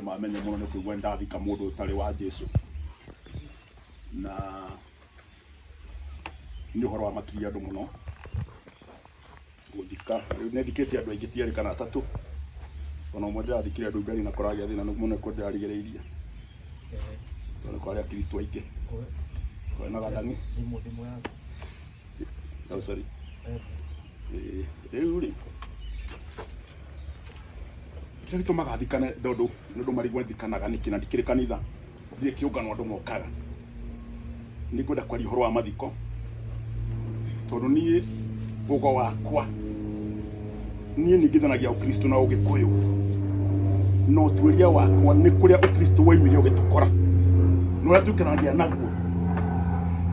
mamenye muno ni kuigwa ndathika mundu utari wa Jesu na ni horo wa makiria andu muno guthika ne thikete andu aingi tiari kana atatu ona mwe ndathikire andu ngari na koragia thina muno ko ndarigeriria ona kwa Kristo aingi kwa na gadangi ni muthimo yangu no sorry uri kile kitu magathikane ndondo marigwa thikanaga nikina ndikire kanitha ndire kiungano andu mokaga ni ngwenda kwaria horo wa mathiko tondu nie ugo wakwa nie ningithanagia ukristo na ugikuyu no turia wakwa ni kuria ukristo waimire ugitukora no ratukanagia naguo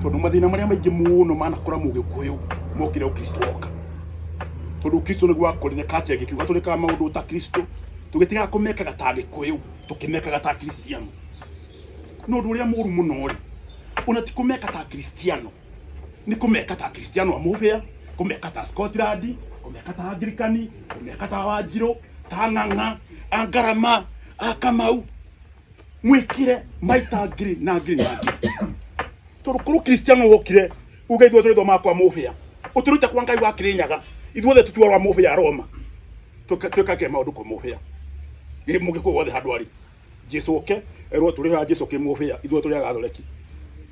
tondu mathina maria maingi muno manakora mugikuyu mokire ukristo oka tondu ukristo ni gwakorire kache gikiuga tuli kama maundu ta kristo tugitiga kumeka gatage kuyu tukimeka gata kristiano no nduria muru muno ri una tikumeka ta kristiano ni kumeka ta kristiano amuvia kumeka ta Scotland kumeka ta Anglikani kumeka ta Wanjiro ta Ng'ang'a Angarama Akamau mwikire maita ngiri na ngiri na ngiri tondu kuru kristiano wokire uga ithuothe turi thoma kwa muvia uturute kwa Ngai wa Kirinyaga ithuothe tutwarwa muvia Roma tukake maundu kwa muvia ye mugiko wothe handu ari Jesu oke erwo turi ha Jesu ke muvia ithuothe turi agathoreki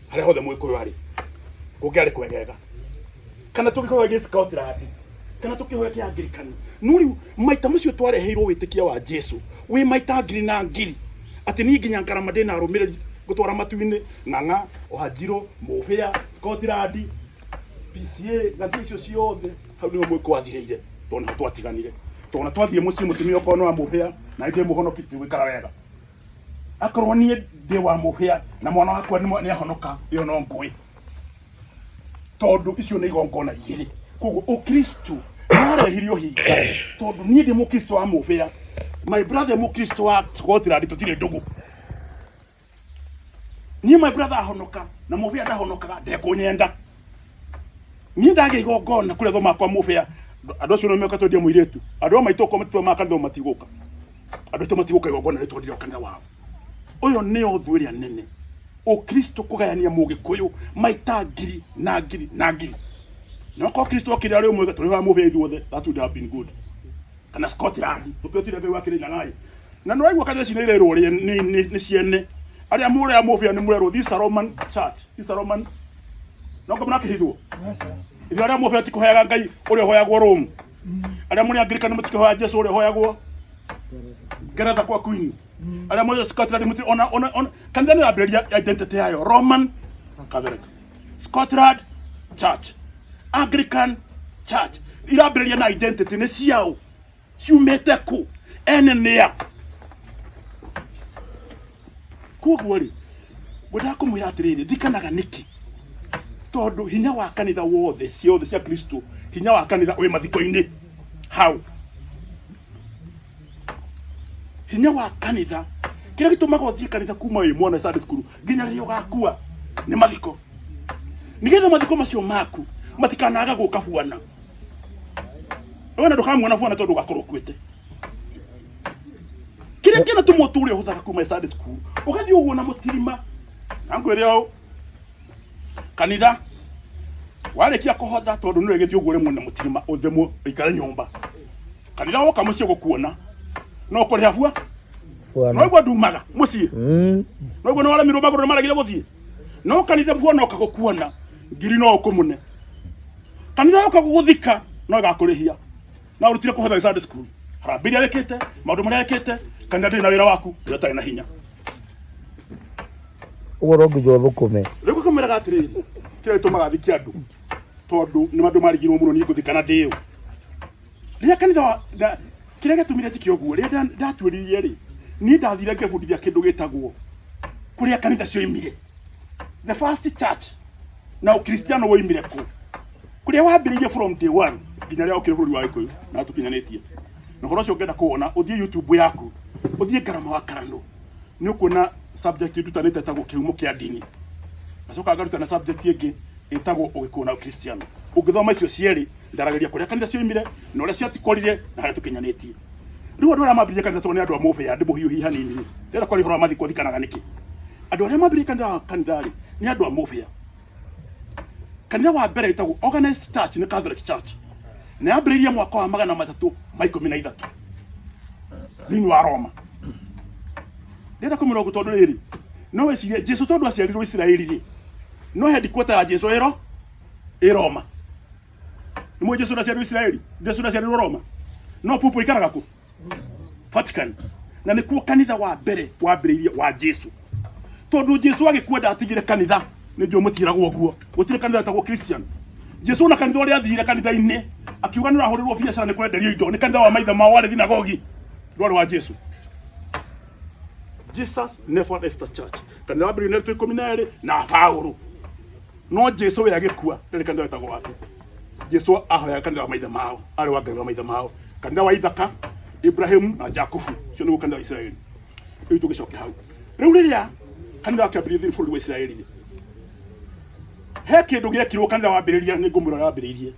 haria hothe mwiko ari kungiari kwegega kana tukikoya Scotland kana tukihoya kia Anglikani nuri maita macio twareheirwo witikia wa Jesu wi maita ngiri na ngiri ati ni nginya Ngarama ndina arumiriri gutwara matuini Ng'ang'a Wanjiro muvia Scotland PCA gathi icio ciothe hau niho mwiko wathireire tona twatiganire tona twathie muci mutumia okono wa muvia na inde muhonoki twikara wega akorwo nie ndi wa muvia na mwana wakwa ni ahonoka iyo no ngui tondu icio ni igongona igiri koguo ukristo narehirio hinga tondu nie ndi mukristo wa muvia my brother mukristo wa Scotland tutire ndugu nie my brother ahonoka na muvia ndahonokaga ndekunyenda nie ndage igongona kule thoma kwa muvia andu acio no meka twendia muiretu andu maito ko matwa makanitha matiguka andu to matiguka igongona ritwa ndio kanitha wao uyo ni othuria nene ukristo kugayania mugikuyu maita ngiri na ngiri na ngiri no ko kristo kiri ari umwe turi wa muvia ithuothe that would have been good kana Scotland tukotire Ngai wa Kirinyaga na no aigwa kanitha cina irerwo ni ciene aria mure ya muvia ni murerwo this Roman church this Roman no ko mnake hitwo ithu aria muvia tikuheaga Ngai uri hoyagwo Rome aria muri Anglikani mutikuhoya Jesu uri hoyagwo Ngeretha kwa Queen aria muri Scotland muti ona kanitha ni aberia identity yayo Roman Catholic Scotland church Anglican church iraberia na identity ni ciao ciumete ku enenia koguo ri ngoda kumwira atiriri thikanaga niki tondu hinya wa kanitha wothe ciothe cia Kristo hinya wa kanitha wi mathiko-ini how hinya wa kanitha kira gitumaga uthie kanitha kuma wi mwana Sunday school nginya rio gakua ni mathiko nigetha mathiko macio maku matikanaga guka buana wena ndukamwona buana tondu gakorwo kwite kira kina tumuturi huthaga kuma Sunday school ugathi uguo na mutirima ngwire au kanitha warekia kuhotha tondu nure githi uguo rimwe na mutirima uthemo ikare nyumba kanitha woka mucio gukuona no kuri hafua no igwa ndumaga mucie no igwa no wala miru maguru maragire guthie no kanitha buona okagukuona ngiri no ukumune kanitha okaguguthika no gakurihia na urutire kuhotha Sunday school harabiria wekete maundu maria wekete kanitha ndina wira waku ndotari na hinya ugorongi jo thukume riko kamera gatiri kire tumaga thikia andu tondu ni mandu marigirwo muno ni guthikana ndiyo ria kanitha kire gatumire tikio guo ria ndatwiririe ri ni ndathire ngefundithia kindu gitagwo kuria kanitha cio imire the first church na ukristiano woimire ku kuria wambiririe from day one nginya ria ukire buri wa Gikuyu na tukinyanitie na horo cio ngenda kuona uthie YouTube yaku uthie Ngarama wa Karano ni ukuona subject tutanete tago kiumo kia dini acoka ngaruta na subject ingi itagwo ugikuna ukristiano ungithoma icio cieri ndarageria kuria kanitha cio imire na uria ciatikorire na haria tukinyanitie riu andu aria mambirie kanitha tondũ nĩ andũ a mũbĩa ndĩ mũhiũhi hanini ndĩrenda kwaria ũhoro wa mathiko thikanaga nĩkĩ andũ arĩa mambirie kanitha rĩ nĩ andũ a mũbĩa kanitha wa mbere ĩtagwo Organized Church nĩ Catholic Church nĩ yambĩrĩirie mwaka wa 313 thĩinĩ wa Roma ndĩrenda kũmũra ũguo tondũ rĩrĩ no wecirie Jesu tondũ aciarirwo Isiraeli rĩ no headquarter ya Jesu ĩ Roma nĩ mwe Jesu aciarirwo Isiraeli Jesu aciarirwo Roma no pupu ikaraga ku Vatican na nĩ kuo kanitha wa mbere wambĩrĩirie wa Jesu tondu Jesu agĩkwenda atigire kanitha nĩ ndio mũtiragwo ũguo gũtirĩ kanitha tagwo Christian Jesu na kanitha ũrĩa athire kanitha-inĩ akiuga nĩ ũrahũrĩrwo biacara nĩ kwenderio indo nĩ kanitha wa maithe mao warĩ thinagogi ndwarĩ wa Jesu. Jesus never left the church kanitha wa mbere nĩ 12 na Paulo no Jesu we agĩkua ndĩ kanitha wetagwo wake Jesu ahoya kanitha wa maithe mao arĩ wa Ngai wa maithe mao kanitha wa Ithaka Ibrahim na Jakubu cio nĩ kanitha wa Israeli rĩu tũgĩcoka hau rĩu rĩrĩa kanitha kĩambĩrĩirie bũrũri wa Israeli he kĩndũ gĩekirwo kanitha wambĩrĩria nĩ ngũmũra wambĩrĩirie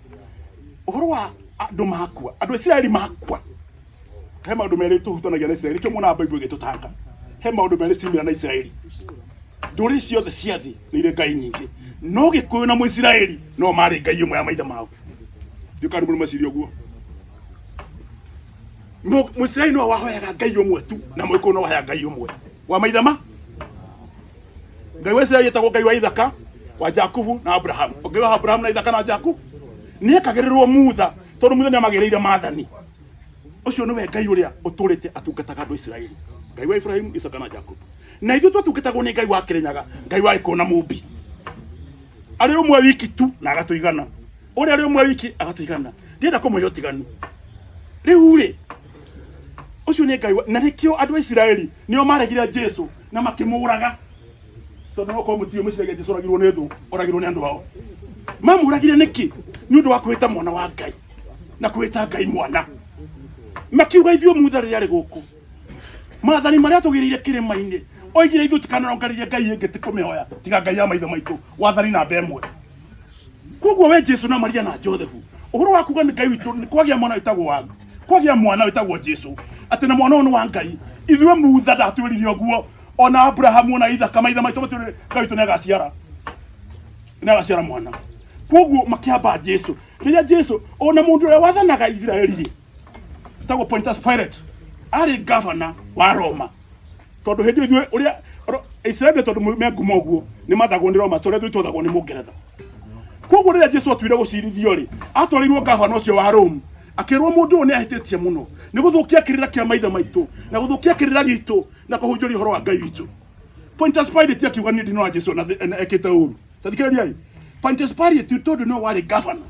ũhoro wa andũ makua andũ Israeli makua he maũndũ merĩ tũhutanagia na Israeli kĩo mwana Bible ĩgĩtũtanga he maũndũ merĩ cimĩra na Israeli ndũrĩrĩ ciothe cia thĩ nĩ irĩ ngai nyingĩ no Gĩkũyũ na Mũisiraeli no marĩ ngai ĩmwe ya maithe mao ndikari mũno macirio guo Mũisiraeli no wahoyaga ngai ũmwe tu na Mũgĩkũyũ no wahoyaga ngai ũmwe wa maithe ma ngai wa Israeli etagwo ngai wa Ithaka wa Jakubu na Abraham ngai wa Abraham na Ithaka na Jakubu nĩ ekagĩrĩrwo mutha tondũ mutha nĩ amagĩrĩire maathani ũcio nĩwe ngai ũrĩa ũtũrĩte atungataga andũ Israeli ngai wa Ibrahim Isaka na Jakubu na ithuĩ twatungatagwo nĩ ngai wa Kĩrĩnyaga ngai wa Gĩkũyũ na Mũmbi arĩ ũmwe wiki tu na agatũigana ũrĩa arĩ ũmwe wiki agatũigana ndĩenda kũmũhe ũtiganu rĩu rĩ ũcio nĩ ngai na nĩkĩo andũ a Israeli nĩo maregire Jesu na makĩmũraga tondũ no komutio Mũisiraeli Jesu oragirwo nĩ thũ oragirwo nĩ andũ ao mamũragire nĩkĩ nĩ ũndũ wa kwĩta mwana wa Ngai na kwĩta Ngai mwana makiuga ithuĩ mutha rĩrĩa arĩ gũkũ maathani marĩa tũgĩrĩire kĩrĩma-inĩ oigire ithuĩ tikanarongarĩrie ngai ĩngĩ tikũmĩhoya tiga ngai ya maithe maitũ wathani namba ĩmwe koguo we Jesu na Maria na Josefu ũhoro wa kuga nĩ ngai witũ nĩ kwagĩa mwana wĩtagwo wa kwagĩa mwana wĩtagwo Jesu atĩ na mwana ũyũ nĩ wa Ngai ithuĩ mutha ndatwĩrire ũguo ona Abrahamu na Ithaka maithe maitũ matwĩrire ngai witũ nĩ agaciara mwana koguo makĩamba Jesu rĩrĩa Jesu ona mũndũ ũrĩa wathanaga Israeli tagwo Pontius Pilate arĩ governor wa Roma tondu hindi ithuĩ ũrĩa Israeli tondu menguma ũguo nĩ mathagwo nĩ Roma tondũ ithuĩ twathagwo nĩ Mũngeretha koguo rĩrĩa Jesu atuire gũcirithio rĩ atwarĩirwo governor ũcio wa Rome akĩrwo mũndũ ũyũ nĩ ahĩtĩtie mũno nĩ gũthũkia kĩrĩra kĩa maithe maitũ na gũthũkia kĩrĩra gitũ na kũhunjĩria ũhoro wa Ngai witũ Pontius Pilate akiuga nĩ ndino wa Jesu na ekĩte ũru tathikĩrĩriai Pontius Pilate tondũ no warĩ governor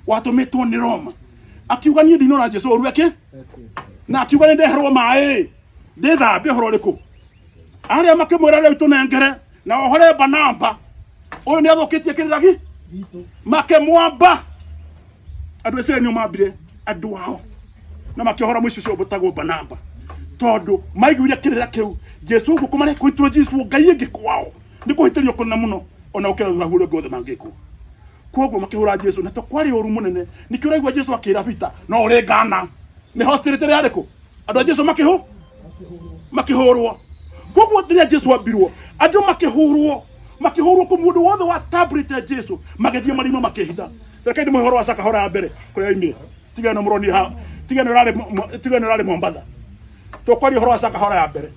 watũmĩtwo nĩ Roma akiuga nĩ ndino na Jesu ũru eke na akiuga nĩ ndeherwo maĩ ndĩthambe ũhoro ũrĩkũ arĩa makĩmwĩra rĩu tũnengere na ohore Barnaba ũyũ nĩ athũkĩtie kĩrĩra gitũ makĩmwamba andũ Israeli nĩ mambire andũ ao na makĩhora mũico ũcio ũtagwo Barnaba tondũ maiguire kĩrĩra kĩu Jesu ũguo kũmareka kũitwo Jesu ngai ĩngĩ kwao nĩ kũhĩtĩrio kũna mũno ona ũkĩra thahũre gothe mangĩkwo koguo makĩhũra Jesu na tũkwarĩ ũru mũnene nĩkĩo ũraigua Jesu akĩra Peter no ũrĩ ngana nĩ hostility rĩa rĩkũ andũ a Jesu makĩhũrwo koguo rĩrĩa Jesu ambirwo andũ makĩhũrwo kũ mũndũ wothe wa tablet ya Jesu magĩthiĩ marima makĩhitha reke ndĩmũhe ũhoro wa Sakahora ya mbere kũrĩa aimire tigana mũroni ha tigana rarĩ Mombasa tũkwaria ũhoro wa Sakahora ya mbere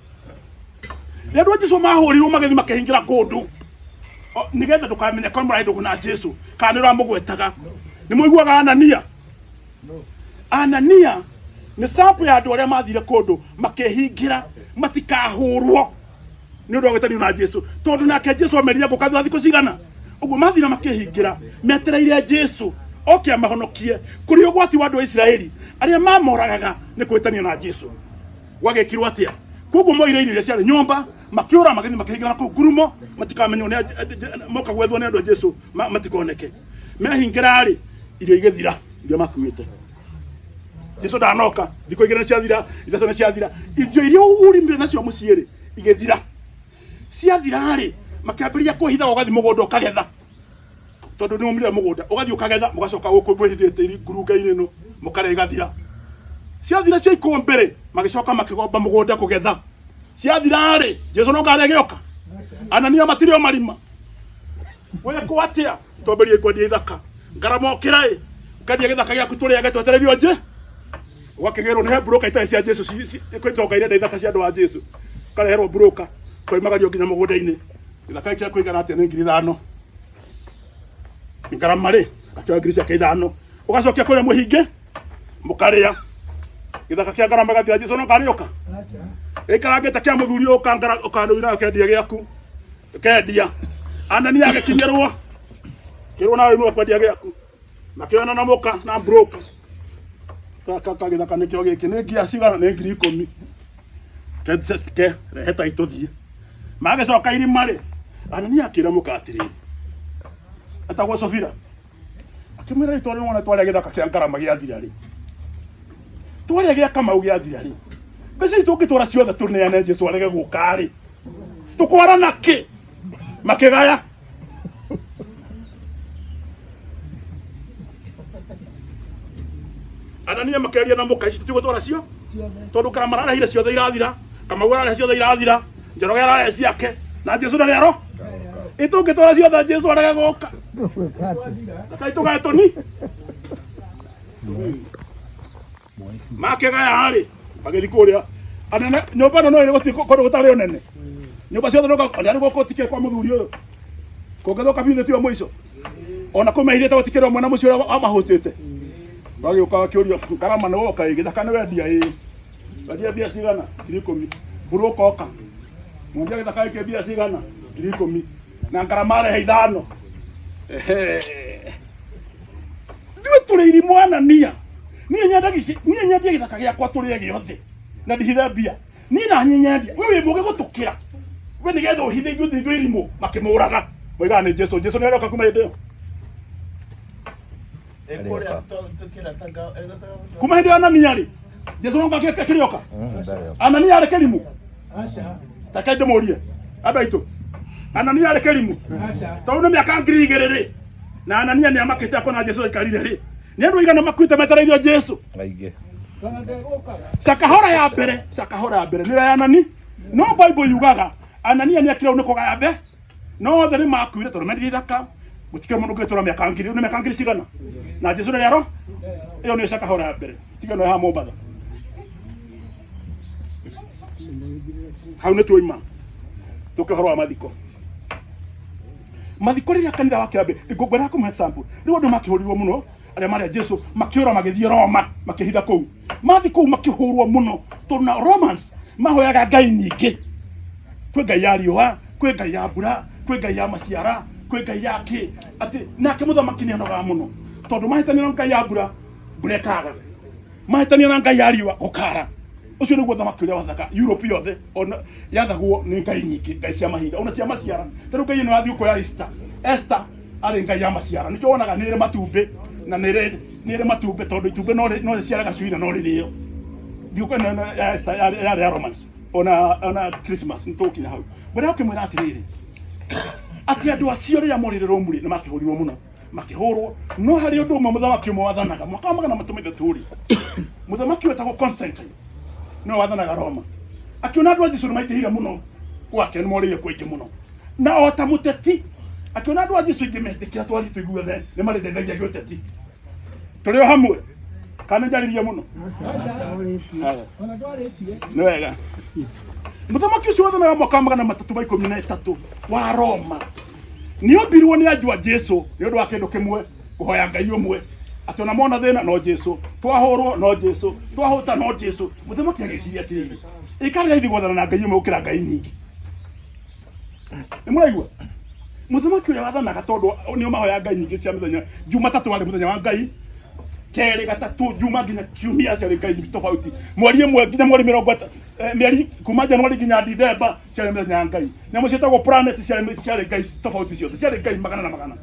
rĩrĩa Jesu mahũrirwo magĩthiĩ makĩhingĩra kũndũ nigetha ndũkamenya kwa mũraĩ ndũgũ na Jesu kana nĩ ũramũgwetaga nĩ mũiguaga Anania nĩ sample ya andũ arĩa mathire kũndũ makehingĩra matikahũrwo nĩ ũndũ wa gwĩtanio na Jesu tondũ nake Jesu ameria gũkathwa thikũ cigana ũguo mathire makehingĩra metereire Jesu oke amahonokie kũrĩ ũgwati wa andũ a Israeli arĩa mamoragaga nĩ kwĩtanio na Jesu wagekirwo atĩa koguo moire irio ciarĩ nyũmba makĩũra magĩthiĩ makĩhingĩra kũu ngurumo matikamenywo nĩ moka gwethwo nĩ andũ a Jesu matikoneke mehingĩra rĩ irio igĩthira iria makuĩte Jesu ndanoka thikũ igĩrĩ ciathira ithatũ nĩ ciathira irio iria ũrimire nacio mũciĩ rĩ igĩthira ciathira rĩ makĩambĩrĩria kũhitha ũgathiĩ mũgũnda ũkagetha tondũ nĩ umire mũgũnda ũgathiĩ ũkagetha mũgacoka gũkũ mwĩhithĩte ngurunga-inĩ ĩno mũkaregathira ciathira cia ikũmbĩ magicoka makigomba mugunda kugetha ciathira ri Jesu no ngare gioka Anania matirio marima we ko atia toberie kwendia ithaka ngaramokira kadia githaka giaku turia getwetererio nje wakigerwo ni broker ita cia Jesu kwitoka ire ithaka cia andu a Jesu kareherwo broker koimagario nginya mugunda-ini ithaka kia kuigana atia ni 5,000 ngaramari akioya 5,000 ugacokia kure muhinge mukaria githaka kia ngarama gathia Jesu no ngarioka ikarangite kia muthuri ukanduira kendia giaku kendia Anania agikinyerwo kirwo nawe no kwendia giaku makiona na muka na broker kaka githaka nikio giki ni ngia cigana ni 10,000 ke reheta ituthie magicoka irima ri Anania akira muka atiriri atagwo Sofira akimwira itore nona tware githaka kia ngarama giathira ri tware gia Kamau giathira ri besi tukitora ciothe tuneane Jesu arege guka ri tukwara naki makigaya Anania makeria na muka ici tutigutwara cio tondu Karama arahire ciothe irathira Kamau arahire ciothe irathira Njoroge arahire ciake na Jesu ndari aro itungitwara ciothe Jesu arege guka akai tugatoni makigaya hari magithi kuria anene nyumba no ire gutiko kondu gutari onene nyumba ciothe ndari gukotike kwa muthuri uyu kongethoka biu thiwa mwico ona kumehirite gutikira mwana mucio wa mahostete bagi ukakiurio Karama no oka githaka no wendia wendia bia cigana 10,000 buruka oka mundia githaka iki bia cigana 10,000 na Karama arehe 5 ndiwe tureiri mwana nia niĩ nyendagia githaka giakwa turie giothe na ndihithe mbia niĩ na nyendia we muge gutukira we nigetha uhithe ithuĩ irimo makimuraga moigaga nĩ Jesu nĩ aroka kuma hĩndĩ ĩyo kuma hĩndĩ ĩyo Anania rĩ Jesu no ngakĩrĩoka Anania arĩ kĩrimũ taka ndĩmũrie andũ aitũ Anania arĩ kĩrimũ tondũ nĩ mĩaka 2,000 rĩ na Anania nĩ amakĩte akona Jesu aikarire rĩ ni andu igana makuite metereirio Jesu aige sakahora ya mbere ni ya nani no Bible yugaga Anania ni akira uniko ga mbe no theri makuire tondu mendi ithaka gutikira mundu ngitora miaka 2,000 ni miaka 2,000 cigana na Jesu ni aro iyo ni sakahora ya mbere tigano ya Mombatha hau ni tuima tukihoro wa mathiko riria kanitha wa kiambe ngwera kuma example ni andu makihurirwo muno aria maria Jesu makiora magithie Roma makihitha kou mathi kou makihurwo muno tondu na Romans mahoyaga ngai nyingi kwi ngai ya riua kwi ngai ya mbura kwi ngai ya maciara kwi ngai ya ki ati nake muthamaki ni anoga muno tondu mahitania na ngai ya mbura ikaga mahitania na ngai ya riua gukara ucio niguo thamaki uria wathaka Europe yothe ona yathagwo ni ngai nyingi ngai cia mahinda ona cia maciara tondu ngai ino yathi ukoya Esther ari ngai ya maciara nikyo wonaga nire matumbi na nire matumbe tondu itumbe no ciaraga cuina no ririo thiuko na Esther ya Romans ona Christmas nitukinya hau bora ukimwira atiriri ati andu acio ria morirwo muri ni makihurirwo muno makihurwo no hari undu umwe muthamaki umwe wathanaga mwaka magana matumite turi muthamaki wetagwo Constantine no wathanaga Roma akiona andu a Jesu maitihira muno gwake ni moririe kwingi muno na ota muteti akiona andu a Jesu ingi metikira twari tuiguothe ni mari ndeithagia giuteti turi hamwe kana njariria muno ona ndwaritie ni wega muthamaki ucio wathanaga mwaka magana 313 wa Roma ni ombirwo ni anjua Jesu ni undu wa kindu kimwe kuhoya ngai umwe ati ona mona thina no Jesu twahurwo no Jesu twahuta no Jesu muthamaki agiciria atiri ikari ithi gwathana na ngai umwe ukira ngai nyingi ni muraigua muthamaki uria wathanaga tondu ni mahoya ngai nyingi cia mithenya Jumatatu wari muthenya wa ngai keri gatatu juma nginya kiumia ciarĩ ngai tofauti mweri ĩmwe nginya mweri 30 mieri kuma Januari nginya December ciarĩ mĩthenya ngai nyamũ ciĩtagwo planet ciarĩ ngai tofauti ciothe ciarĩ ngai magana na magana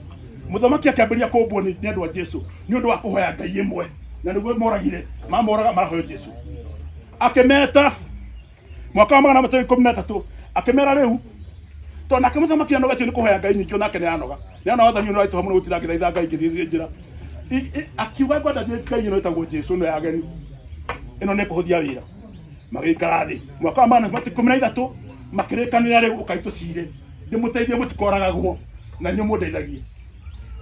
muthamaki akĩambĩrĩria kũmbwo nĩ andũ a Jesu nĩ ũndũ wa kũhoya ngai ĩmwe na nĩguo moragire mamoraga mahoya Jesu akĩmeta mwaka wa 1913 akĩmera rĩu to nake muthamaki anogatio nĩ kũhoya ngai nyingĩ onake nĩ anoga nĩ anoga thani no aitũ hamwe gũtira ngithaitha ngai ngĩthiĩ njĩra akiuga ngwenda ngai ĩno ĩtagwo Jesu no ya ageni ĩno nĩ kũhũthia wĩra magĩikara thĩ mwaka wa 13 makĩrĩkanĩra rĩu ũkaitũ cire ndĩmũteithie mũtikoragagwo na inyuĩ mũndeithagie.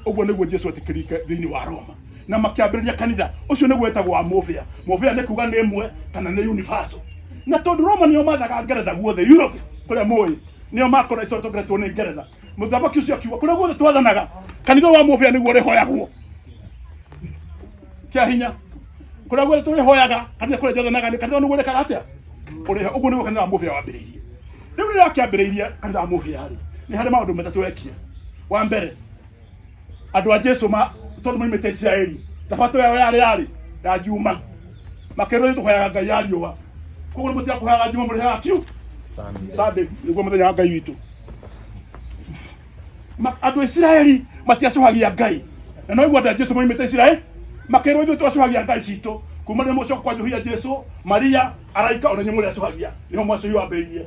Ũguo nĩguo Jesũ etĩkĩrĩte thĩinĩ wa Roma na makĩambĩrĩria kanitha ũcio nĩguo wetagwo wa Movia. Movia nĩ kuga nĩ ĩmwe kana nĩ universal, na tondũ Roma nĩo mathaga Ngeretha guothe Europe kũrĩa mũĩ nĩo makora icio tũngeretwo nĩ Ngeretha. Mũthamaki ũcio akiuga kũrĩa guothe twathanaga kanitha wa Movia nĩguo rĩhoyagwo kĩa hinya. Kũrĩa guothe tũrĩhoyaga kanitha kũrĩa twathanaga nĩ kanitha nĩguo rĩkaga atĩa ũrĩha. Ũguo nĩguo kanitha wa Movia wambĩrĩirie. Rĩu rĩrĩa akĩambĩrĩirie kanitha wa Movia rĩ nĩ harĩ maũndũ matatũ wekire. Wa mbere, andũ a Jesũ tondũ moimĩte Isiraeli thabato yao yarĩ ya Juma makĩrwo tũhoyaga Ngai ya riũa. Koguo nĩ mũtiga kũhoyaga Juma mũrĩhaga kiu Sunday nĩguo mũthenya wa Ngai witũ. Andũ a Isiraeli matiacũhagia Ngai, na no iguo andũ a Jesũ moimĩte Isiraeli makĩrwo ithuĩ twacũhagia Ngai citũ kuma rĩrĩa mũcoka kwanjũhia Jesũ Maria araika ona inyuĩ mũrĩacũhagia nĩho mwacũhi wambĩrĩirie.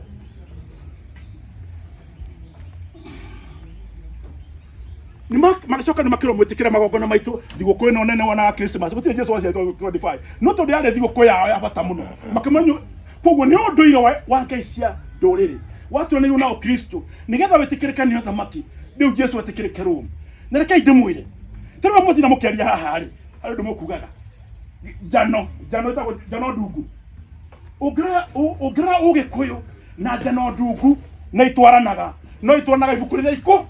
Magacoka nĩ makĩrwo mwĩtĩkĩre magongona maitũ thigũkũ ĩno nene wana Christmas gũtirĩ Jesũ waciarĩtwo 25 no tondũ yarĩ thigũkũ yao ya bata mũno makĩmenyo. Koguo nĩ ũndũire wa Ngai cia ndũrĩrĩ waturanĩirwo na Ũkristo nĩgetha wĩtĩkĩrĩke nĩ ũthamaki. Rĩu Jesũ etĩkĩrĩke Rome na rekei ndĩmwĩre tũrĩ mũthina mũkĩaria haha rĩ harĩ ũndũ mũkugaga njano ĩtagwo njano ndungu. Ũngĩrora Ũgĩkũyũ na njano ndungu na itwaranaga no itwaranaga ibuku rĩrĩa ikũ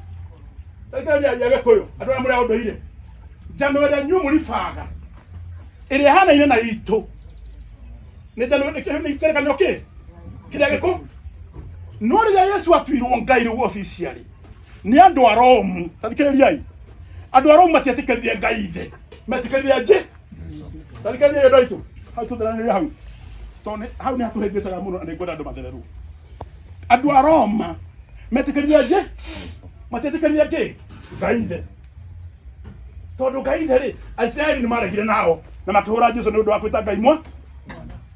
ya Gĩkũyũ. Andũ arĩa mũrĩ ũndũire njano ĩrĩa nyuĩ mũribaga ĩrĩa hanaine na itũ nĩ njano nĩkĩrĩkanĩro kĩrĩa gĩkũ. No rĩrĩa Yesu atuirwo Ngai rĩu officially nĩ andũ a Rome, tathikĩrĩriai, andũ a Rome matietĩkĩrire Ngai ithe, metĩkĩrire Jesũ. Tathikĩrĩriai andũ aitũ hau tũtheranĩre hau tondũ hau nĩ hatũhĩngĩcaga mũno na nĩngwenda andũ mathererwo. Andũ a Rome metĩkĩrire Jesũ, matietĩkĩrire Ngai ithe, tondũ Ngai ithe rĩ Aisiraeli nĩ maregire nao na makĩhũra Jesũ nĩ ũndũ wa kwĩta Ngai mwa.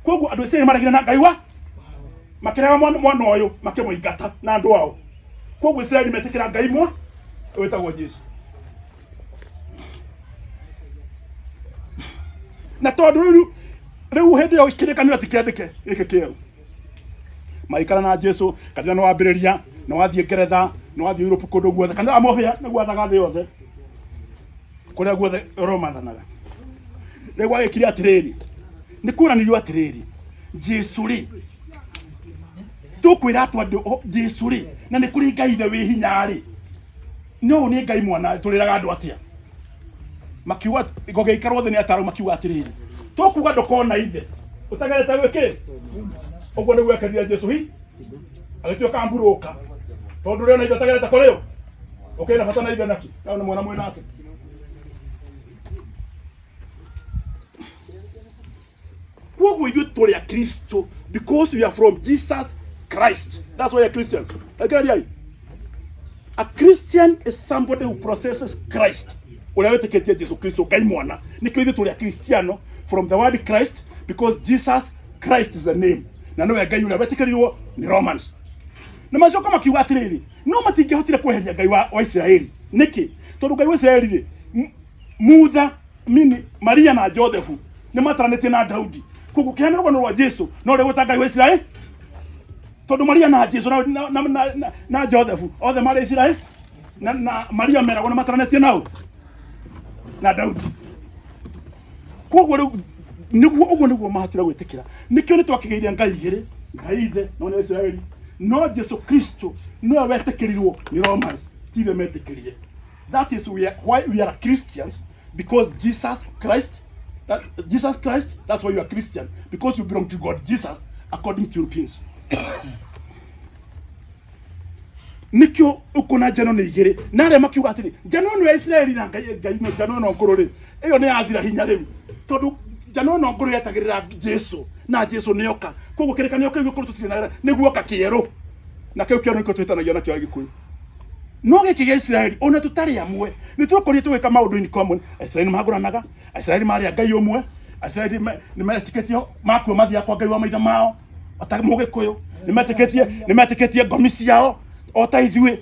Koguo andũ Aisiraeli maregire na Ngai wa makĩrega mwana ũyũ makĩmũingata na andũ ao. Koguo Aisiraeli metĩkĩra Ngai mwa wĩtagwo Jesũ. Na tondũ rĩu hĩndĩ ĩyo kĩrĩkanĩro tikĩandĩke gĩkĩ kĩerũ maikara na Jesũ kanitha nĩ wambĩrĩria nĩ wathiĩ Ngeretha nĩ wathiĩ Europe kũndũ guothe kanitha wa Movia nĩ gwathaga thĩ yothe kũrĩa guothe Roma mathanaga. Rĩu gwagĩkire atĩrĩrĩ nĩ kuranĩrio atĩrĩrĩ Jesũ rĩ tũkwĩra atũ andũ Jesũ rĩ na nĩ kũrĩ Ngai ithe wĩ hinya rĩ no nĩ Ngai mwana tũrĩraga andũ atĩa. Makiuga gũgĩikarwo thĩ nĩ ataro makiuga atĩrĩrĩ tũkuga ndũkona ithe ũtagerete gwĩkĩ. Ũguo nĩguo ekenire Jesũ agĩtuĩka mburũka tondũ rĩo na ithe ũtagerete kũrĩo ũkĩna bata na ithe naki na mwana mwĩ nake. Koguo ithuĩ tũrĩ a Kristo because we are from Jesus Christ. That's why we are Christians. Again, a Christian is somebody who processes Christ. Ũrĩa wĩtĩkĩtie Jesũ Kristo Ngai mwana. Nĩkĩo ithuĩ tũrĩ a Cristiano from the word Christ because Jesus Christ is the name. Na nĩwe Ngai ũrĩa wĩtĩkĩrirwo nĩ Romans. Na macoka makiuga atĩrĩrĩ no matingĩhotire kweheria Ngai wa Isiraeli. Nĩkĩ? Tondũ Ngai wa Isiraeli rĩ Mutha Maria na Joseph nĩ mataranĩtie na Daudi. Koguo kĩheanĩro rwa Jesũ no rĩgũta Ngai wa Isiraeli tondũ Maria na Jesũ na Joseph othe marĩ Isiraeli na Maria meragwo nĩ mataranĩtie nao na Daudi. Koguo rĩu ũguo nĩguo mahatire gwĩtĩkĩra. Nĩkĩo nĩ twakĩgĩire Ngai igĩrĩ Ngai ithe no nĩ Isiraeli no Jesũ Kristo nĩwe wetĩkĩrirwo nĩ Romans ti ithe metĩkĩrire. That is why we are Christians because Jesus Christ, that's why you are Christian, because you belong to God Jesus according to Europeans. Nikyo ukona njano nĩ igĩrĩ na arĩa makiuga atĩrĩ njano nĩ ya Isiraeli na Ngai no njano no ngũrũ rĩ ĩyo nĩ yathira hinya rĩu tondũ njano no ngũrũ yetagĩrĩra Jesũ na Jesũ nĩ oka. Koguo kĩrĩkanĩro kĩu gĩkorwo tũtirĩ na nĩguo ka kĩerũ na kĩu kĩerũ nĩkĩo twĩtanagia nakĩo Gĩkũyũ. No gĩkĩ gĩa Isiraeli ona tũtarĩ amwe nĩ twakorire tũgĩka maũndũ-inĩ common. Isiraeli magũranaga, Isiraeli marĩ Ngai ũmwe, Isiraeli nĩ metĩkĩtie makuo mathiaga kwa Ngai wa maithe mao atarĩ Mũgĩkũyũ, nĩ metĩkĩtie ngomi ciao o ta ithuĩ.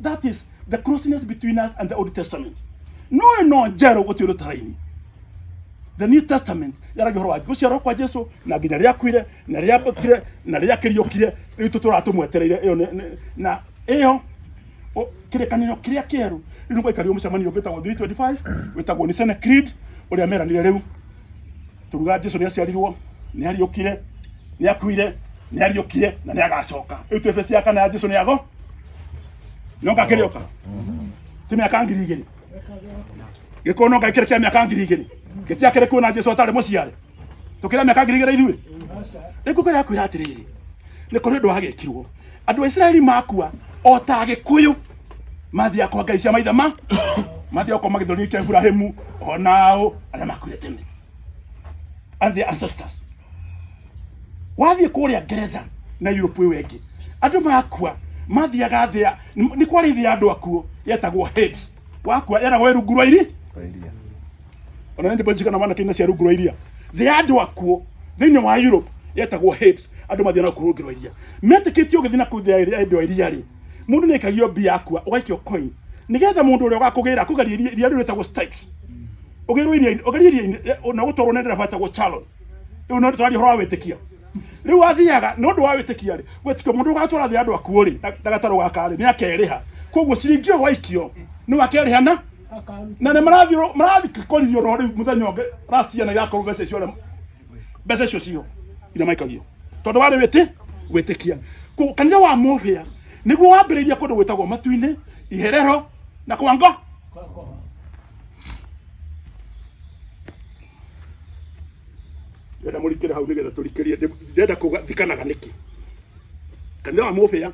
That is the closeness between us and the Old Testament. No njerũ gũtirĩ rũtara-inĩ the New Testament yaragia horo wa guciarwo kwa Jesu na nginya ria kwire na ria bokire na ria kiriokire riu tuturatumwetereire iyo na iyo kirikaniro kiria kieru riu ngwa ikario mucemanio betagwo 325 wetagwo ni Senate Creed uria meranire riu turuga Jesu ni aciarirwo ni ariokire ni akwire ni ariokire na ni agacoka riu tu Efesia kana ya Jesu ni ago nonga kirioka timya kangirigiri gikono ngakire kia miaka ngiri igiri gitia kire kuona Jesu atare muciare tukira miaka ngiri igiri ithui nikukwira akwira atiriri ni kuri ndo hagekirwo andu a Israeli makua o ta gikuyu mathia kwa Ngai cia maithama mathia kwa magithoni kia Ibrahimu onao aria makuire tene and their ancestors wathie kuria Ngeretha na Europe wengi andu makua mathia gathia ni kwari thia andu akuo yetagwo hate wakua yana gwe rungu rwa iri ona nje bajika na mana kina cia rungu rwa iria the andu akuo thini wa Europe yetagwo hate andu mathia na rungu rwa iria metikitio githina kuthia iria andu iria ri mundu ne kagio bia akua ugaikio coin nigetha mundu uria ugakugira kugaria iria ri retagwo stakes ugirwo iria na gutoro nendera fatagwo challenge no twari horo wetikia riu wathiaga no ndu wa wetikia ri wetikia mundu ugatwara thia andu akuo ri ndagataro gakari ni akeriha koguo ciringio waikio ni wakeriha na ne marathi koririo no ri muthenya onge last year na yakoro bese cio ina maikagio tondu wari wetikia ko kanitha wa Movia niguo wambiriria kundu gwitagwo Matu-ini Iherero na Kwango murikire hau nigetha turikirie ndenda kuthikanaga niki kanitha wa Movia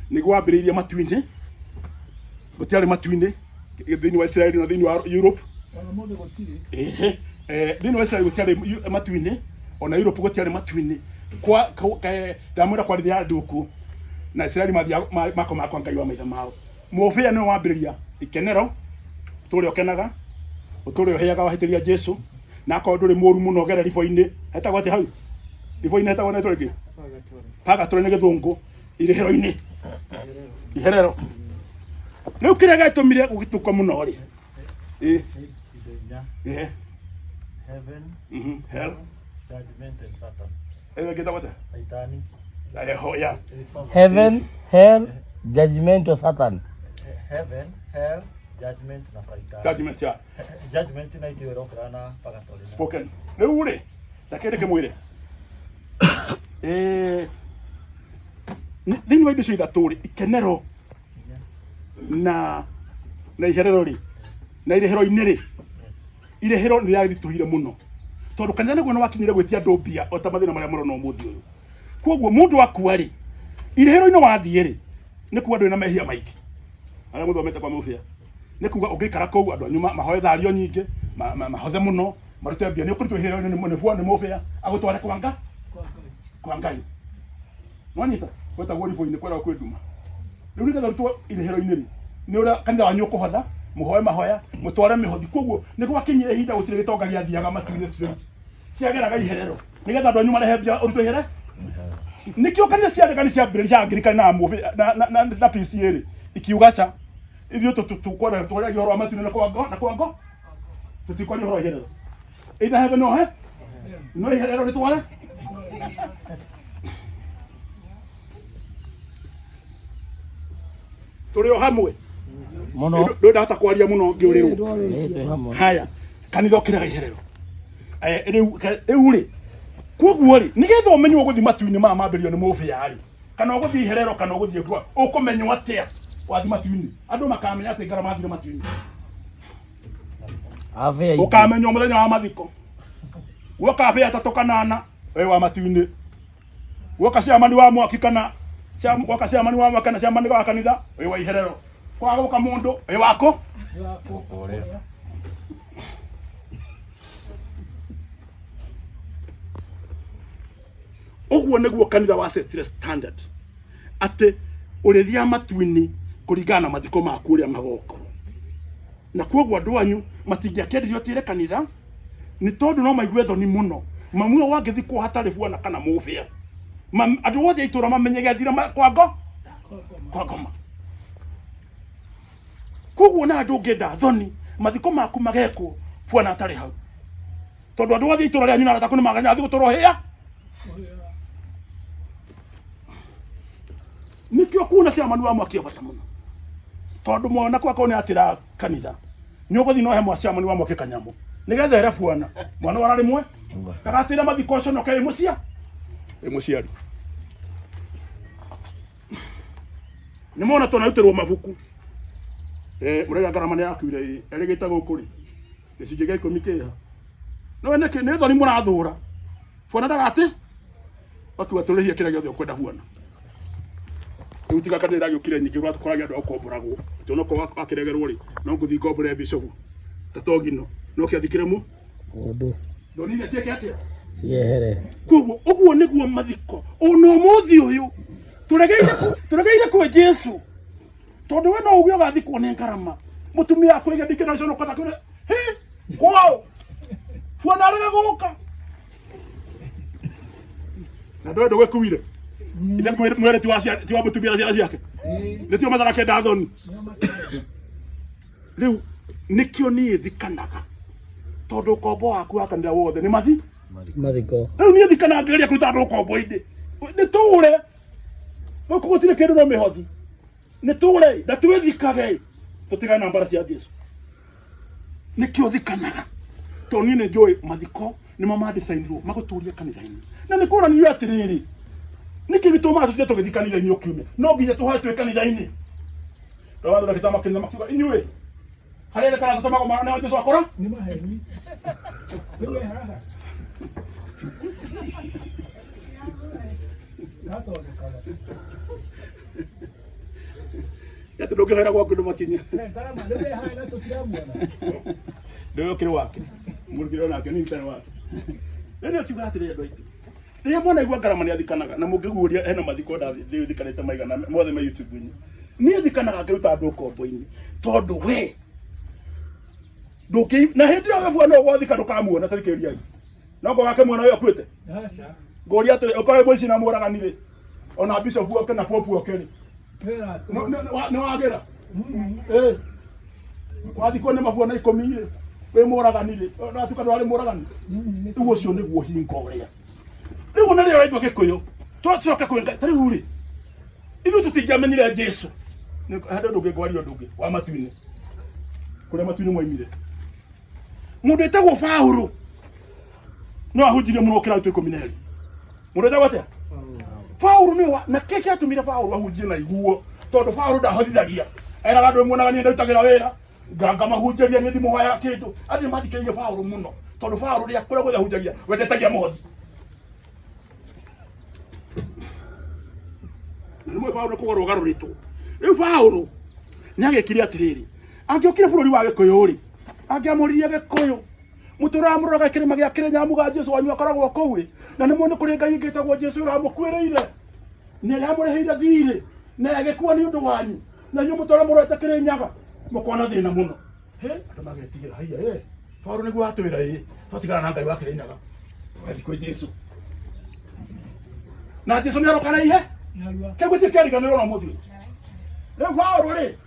niguo wambiriria Matu-ini gutiari Matu-ini thini wa Israeli na thini wa Europe thini wa Israeli gutiari Matu-ini ona Europe gutiari Matu-ini kwa ndamwira kwa rithia nduku na Israeli makoma kwa Ngai wa maitha mao Movia no wambiriria ikenero turi okenaga uturi oheaga wahitiria Jesu na ko nduri moru muno gere ribo-ini hetagwo ati hau ribo-ini hetagwo na turiki paga turi ne githungu iri hero-ini Iherero riu kiria gatumire gugituka muno ri heaven hell judgment and Satan gitagwo Saitani hoya Heaven, hell, judgment or Satan. Heaven, hell, judgment na Saitani. Judgment ya. Judgment na itiwe rokrana pagatolina. Spoken. Riu ri takere ke mwire. Thini wa indo cio ithatũ ikenero na Iherero ri na Irehero-ini ri Irehero ni yarituhire muno tondu kanitha naguo no wakinyire gwitia andu mbia o ta mathina maria murona umuthi uyu koguo mundu akua ri Irehero-ini wathie ri ni kuga ndwina mehia maingi aria muthomete kwa Movia ni kuga ungikara kou andu anyuma mahoe thario nyingi mahothe muno marute mbia ni ukuritwo Irehero-ini ni Movia agutware kwa Ngai mwanyita wetagwo ribo-ini kwera kwenduma riu nigetha rutwo Irehero-ini ri ni ura kanitha wanyu kuhotha muhoe mahoya mutware mihothi koguo ni gwakinyire hinda gutire gitonga giathiaga Matu-ini straight ciageraga Iherero nigetha andu anyu marehe mbia urutwo Ihere nikio kanitha ciarega ni ciambiriria Anglikana na Movia na PCA ri ikiugaca ithio tukora twaria horo wa Matu-ini na Kwango tutikori horo Iherero either heaven no no Iherero ni tware turi o hamwe Muno. Ndo ndahota kwaria muno ngiurirwo haya kanitha okiraga Iherero riu ri koguo ri nigetha umenywo guthi Matu-ini mambirio ni Movia ri kana uguthi Iherero kana uguthi kwa ukumenywo atia wathi Matu-ini andu makamenya ati ngara mathire Matu-ini Ave ukamenywo muthenya wa mathiko woka be atatokanana we wa Matu-ini woka ciamani wa mwaki kana woka ciamani wa mwaki kana ciamani wa kanitha we wa Iherero kwa guka mundu we wako uguo niguo kanitha wa set standard ati urithia Matu-ini kuringana na mathiko ma kuria magoko na koguo andu anyu matingiakendirio tire kanitha ni tondu no maigue thoni muno mamwe wangithi ku hatari buona kana Movia andu othe itura mamenye gathira Kwango koguo na andu ngenda thoni mathiko maku magekwo buona hatari hau tondu andu othe itura ria nyina arata kuni maganya athi gutorohia nikio kuna ciamanu wa mwaki bata muno tondu mwana kwa kone atira kanitha nyogothi no he mwa ciamanu wa mwaki kanyamu nigetha ere buona mwana wana rimwe agatira mathiko cio no kai mucia muciari ni mona tona rutirwo mabuku murega ngarama ni akuire erigita guku ri gicunje gia 10 kiha no ene ne thoni murathura buona ndagati akiwa turihia kira giothe ukwenda buona riu tiga kanira giukire nyingi uratukoragia andu akomboragwo tono ko akiregerwo ri no nguthi ngombore bicogu tatogino no kiathikire mu Odo. ndonire cieke atia Ciehere. Koguo uguo niguo mathiko ono muthi uyu turegeire kwe Jesu tondu we no ugio gathikwo ni ngarama mutumia akwige ndikina cono kota kure he kwao fuana arega guka na ndo we kuire ida mwere tiwa mutumia ciana ciake nitio mathara kenda thoni riu nikio ni thikanaga tondu kombo waku akanira wothe ni Mathiko. riu ni thikana ngeria kuruta ndo kombo inde ni ture gutire kindu no mihothi ni ture na twithikage tutigana mbara cia Jesu nikio thikanaga to ni njoi mathiko ni mama designirwo maguturia kanitha-ini na ni kura ni atiriri niki gituma tutire tugithikanira-ini ukiume no nginya tuhoetwe kanitha-ini ndo wandu kitama kinna makiuga inyue harere kana tutamago na Jesu akora Ni maheni. Ni haha. Gato kala. yatu ndoke hera gwaku ndo makinya Ngarama ndio haha na tutiamuona. ndio kire wake murugiro nake ni mtani wake nani akiuga atire andu aitu ria mwana igwa ngarama ni athikanaga na mungiguria hena mathiko nda thikanite maigana mothe ma YouTube-ini ni athikanaga ngiruta andu kombo-ini tondu we nduki na hindi yo gabua no gwathika ndukamuona tarikeria no ngo gake mwana uyu akuite Acha. ngoria atire ukawe moici na muraganire ona bishop oke na popu oke ni Pera. no agera wathiko ni mabua na 10 we muraganire na tukadu ari muragani ugo cio niguo hingo uria riu na rio raigwa gikuyu twacoka kwenga tariu ri ithu tutingamenyire Jesu ni hada nduge ngwario nduge wa matuini kuria matuini mwaimire mundu etagwo Paulo no ahunjirie muno kira 12 mundu etagwo atia Paulo ni wa na keke atumire Paulo ahunjie na iguo tondu Paulo ndahothithagia era andu muonaga ni ndutagira wira nganga mahunjagia ni ndimuhoya kindu andi mathikiririe Paulo muno tondu Paulo ria kuria gwe ahunjagia wendetagia mothi nimwe Paulo kugorwo garuritwo riu Paulo ni agekire atiriri angiokire bururi wa Gikuyu ri angiamuririe Gikuyu muturamuraga kirima gia Kirinyamu ga Jesu wanyu akoragwo kuu ri na ni muone kuri Ngai ngitagwo Jesu uramukwiriire ni aramuriheire thiri na agikuwa ni undu wanyu na nyu mutora murete Kirinyaga mukona thina muno andu magetigira haiya Paulo niguo atwira twatigana na Ngai wa Kirinyaga wathi kwi Jesu na Jesu ni arokana ihe kegwite keriganiro na muthiro riu Paulo ri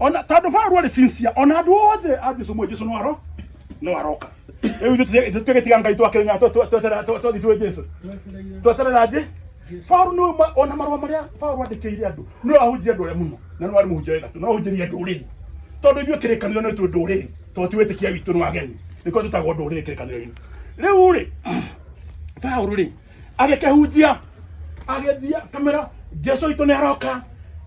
ona tondu Paulo ri sincere ona andu othe a Jesu mwe Jesu no aroka riu tutugetiga Ngai twa Kirinyaga twathi twi Jesu tweterera nje Paulo no ona marwa maria Paulo andikire andu no ahunjie andu aria muno na no ari muhunjia wega no ahunjie andu ri tondu ithuĩ kĩrĩkanĩro nĩ twĩ ndũrĩrĩ tondũ tiwĩtĩkia witũ nĩ wageni nĩkĩo tũtagwo ndũrĩrĩ kĩrĩkanĩro-inĩ rĩu rĩ Paulo rĩ agĩkĩhunjia agĩthia kamera Jesu witũ nĩ aroka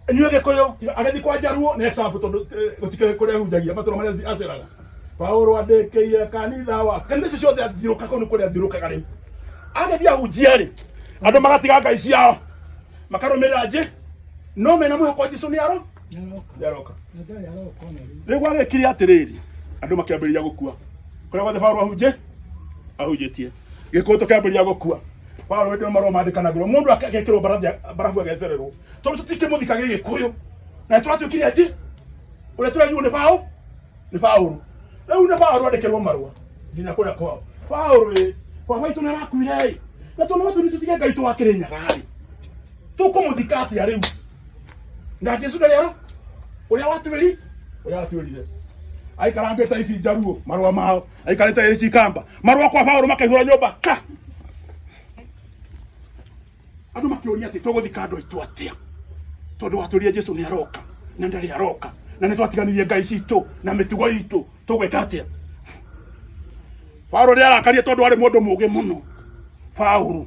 inyuĩ Gĩkũyũ agĩthi kwa Njaruo nĩ example tondũ gũtikĩrĩ kũrĩa ahunjagia matũra marĩa aceraga Paulo andĩkĩire kanitha wa kanitha icio ciothe athiũrũka kũu nĩ kũrĩa athiũrũkaga rĩu agĩthi ahunjia rĩ andũ magatiga ngai ciao makarũmĩrĩra nje no mena mwĩhoko Jesu nĩ aroka riu gwagĩkire atiriri andu makiambĩrĩria gũkua kũrĩa guothe Paulo ahunjĩtie Gĩkũyũ tũkĩambĩrĩria gũkua Paulo ndio marũa mandĩkanagĩrwo mũndũ agekĩrwo barabu agetererwo tondũ tũtikĩmũthikagia Gĩkũyũ na tũratuĩkire nje ũrĩa tũraigua nĩ Paulo rĩu nĩ Paulo andĩkĩrwo marũa nginya kũrĩa kwao Paulo baba witũ nĩ arakuire na tũno tũtige Ngai twa Kirinyaga tũkũmũthika atĩa rĩu na Jesu ndarĩ ũrĩa watwĩrire aikarangĩte ici njaruo marũa mao, aikarĩte ici kamba marũa kwa Paulo makaihũra nyũmba ka andũ makĩũria atĩ tũgũthika andũ aitũ atĩa, tondũ watũria Jesũ nĩ aroka na ndarĩ aroka na nĩ twatiganirie ngai citũ na mĩtugo itũ, tũgwĩka atĩa? Paulo nĩ arakaria tondũ arĩ mũndũ mũũgĩ mũno. Paulo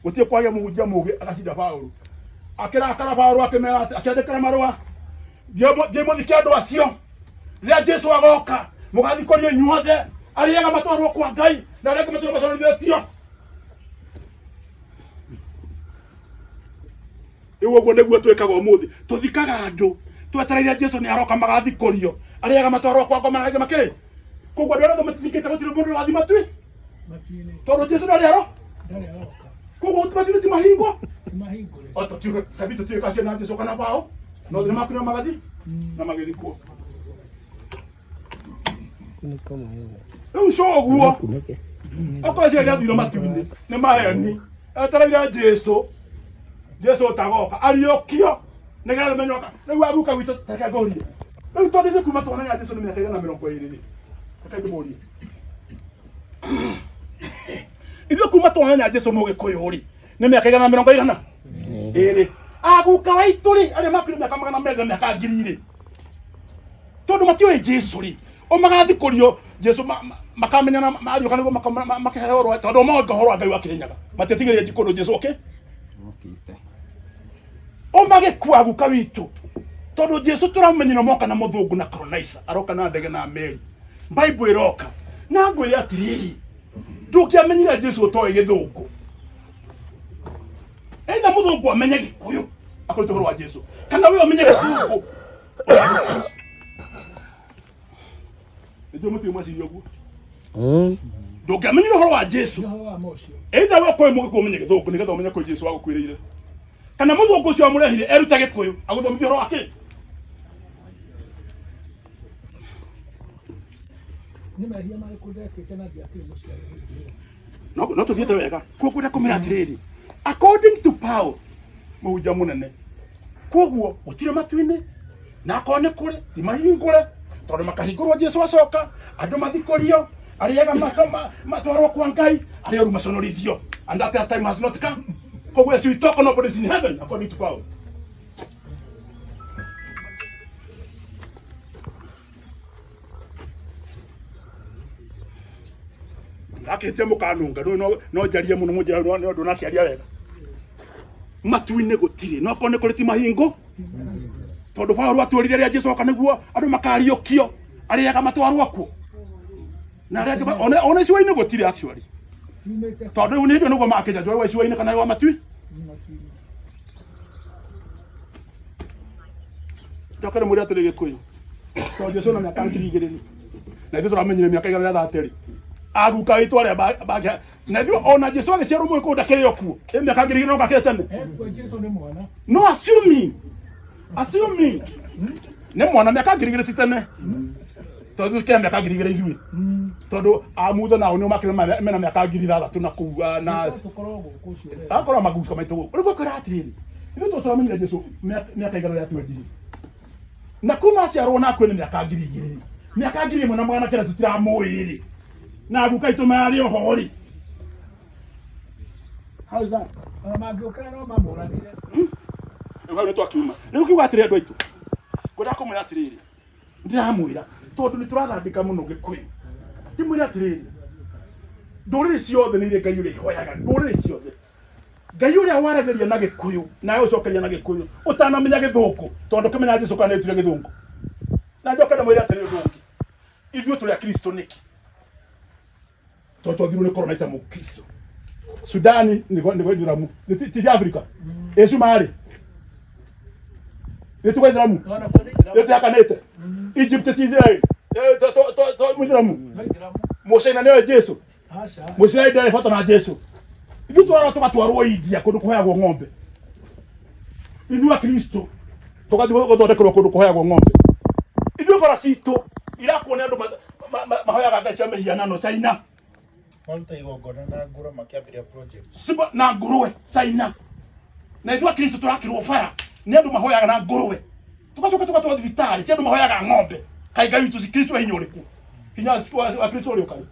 gũtirĩ kwagĩa mũhunjia mũũgĩ agacinda Paulo. Akĩrakara Paulo akĩmera akĩandĩkĩra marũa, thiĩ mũthike andũ acio, rĩrĩa Jesũ agoka mũgathikũrio inyuothe, arĩaga matwarwo kwa Ngai na arĩa angĩ matwarwo maconorithĩtio. Rĩu ũguo nĩguo twĩkaga ũmũthĩ, tũthikaga andũ twetereire Jesũ nĩ aroka magathikũrio, arĩaga matwarwo kwa ngoma na angĩ makĩ. Koguo andũ arĩa matithikĩte gũtirĩ mũndũ ũrathiĩ matuĩ tondũ Jesũ ndarĩ aroka. Koguo matuĩ ti mahingo o tũtiuge sabi tũtiuge ciana Jesũ kana bao no nĩ makĩrĩa magathi na magĩthikwo. Rĩu coguo okorwo ciana athire matu-inĩ nĩ maheni etereire Jesũ tagoka ariũkio nĩgetha menyoka. Rĩu aguka gwitũ reke ngorie, rĩu tondũ ithuĩ kuma twamenya Jesũ nĩ mĩaka 120 reke ndĩmũrie, ithuĩ kuma twamenya Jesũ Mũgĩkũyũ rĩ nĩ mĩaka 120 aguka waitũ rĩ arĩa makĩrĩ mĩaka 200 na mĩaka 1000 tondũ matiũĩ Jesũ rĩ o magathikũrio Jesũ makamenyana mariũka nĩguo makaheo rwa tondũ mohoro Ngai wa Kĩrĩnyaga matiatigĩrĩre njikũndũ Jesũ oke o magĩkua aguka witũ tondũ Jesũ tũramenyire moka na mũthũngũ na colonizer aroka na ndege na meri. Bible ĩroka na ngwĩre atĩrĩrĩ ndũngĩamenyire Jesũ ũtoĩ Gĩthũngũ, either mũthũngũ amenye Gĩkũyũ akũrute ũhoro wa Jesũ kana we amenye Gĩthũngũ. Nĩguo mũtirĩ mweciria ũguo ndũngĩamenyire ũhoro wa Jesũ, either we ũkoĩ Mũgĩkũyũ ũmenye Gĩthũngũ nĩgetha ũmenye kũrĩ Jesũ wagũkwĩrĩire, kana mũthũngũ ũcio amũrehire erute Gĩkũyũ agũthomithie ũhoro wake. No tũthiĩte wega koguo ndakũmera atĩrĩrĩ according to Paul mũhunjia mũnene, koguo gũtirĩ matu-inĩ na akorwo nĩ kũrĩ ti mahingũre tondũ makahingũrwo Jesũ acoka andũ mathikũrio arĩaga matwarwo kwa Ngai arĩa rĩu maconorithio and that time has not come. Koguo as we talk nobody's in heaven according to Paul. Akĩte mũkanunga no njarie mũno mũnjira no ndona kĩaria wega matu-inĩ gũtirĩ no korwo nĩ kũrĩ ti mahingo tondũ Paulo atũrire rĩrĩa Jesũ oka nĩguo andũ makariũkio arĩaga matwarwo kuo na arĩa angĩ ona iciwa-inĩ gũtirĩ actually tondũ rĩu nĩ hĩndĩ nĩguo makĩnyanjwo wa iciwa-inĩ kana wa matui. Njokere mũrĩ atũrĩ Gĩkũyũ tondũ Jesũ na mĩaka 2000 na ithuĩ tũramenyire mĩaka 130 aguka witũ arĩa bangĩ na ithuĩ ona Jesũ agĩciarwo Mũgĩkũyũ ndakĩrĩ o kuo mĩaka 2000 no gakĩrĩ tene. Jesũ nĩ mwana no assuming nĩ mwana mĩaka 2000 ti tene tondũ kĩrĩa mĩaka 2000 ithuĩ tondũ amutho nao nĩ makĩrĩ mena mĩaka 6000 na kuga na akorwo maguka maitũ gũkũ rĩu kwĩra atĩrĩrĩ ithuĩ tũramenyire Jesũ mĩaka 120 na kuma aciarwo na kwĩna mĩaka 2000 mĩaka 1000 na mwana kĩrĩa tũtiramũĩ na aguka itũ marĩ oho rĩ. How is that? Mangĩũkĩra no mamũragire rĩu hau nĩ twakiuma rĩu kiuga atĩrĩ andũ aitũ ngwenda kũmwĩra atĩrĩrĩ ndiramwĩra tondũ nĩ tũrathandĩka mũno Gĩkũyũ ndĩmwĩra atĩrĩrĩ ndũrĩrĩ ciothe nĩ irĩ Ngai ũrĩa ihoyaga ndũrĩrĩ ciothe Ngai ũrĩa waragĩria na Gĩkũyũ nawe ũcokeria na Gĩkũyũ ũtanamenya Gĩthũngũ tondũ kĩmenya Jesũ kana nĩtire Gĩthũngũ na njoke ndĩmwĩre atĩrĩrĩ ũndũ ũngĩ ithuĩ tũrĩ Akristo nĩkĩ tondũ twathiirwo nĩ colonizer Mũkristo Sudani nĩgo Ithĩramu ti Africa Somali nĩtugo Ithĩramu nĩtũhakanĩte Egypt ti Israel Mũithĩramu Mũcaina nĩoĩ Jesũ Mũisiraeli ndarĩ bata na Jesũ ithuĩ twarwo tũgatwarwo India kũndũ kũheagwo ng'ombe ithuĩ Akristo tũgathiĩ gũthondekerwo kũndũ kũheagwo ng'ombe ithuĩ bara citũ irakuo nĩ andũ mahoyaga ngai cia mĩhianano China Maruta igongona na ngũrwe makĩambĩrĩria project na ngũrwe China na ithuĩ Akristo tũrakĩrwo bara nĩ andũ mahoyaga na ngũrwe tugacoka tũgatwara thibitarĩ cia andũ mahoyaga ng'ombe kai Ngai witũ Kristo hinya ũrĩkũ hinya wa Kristo ũrĩ ũkarĩ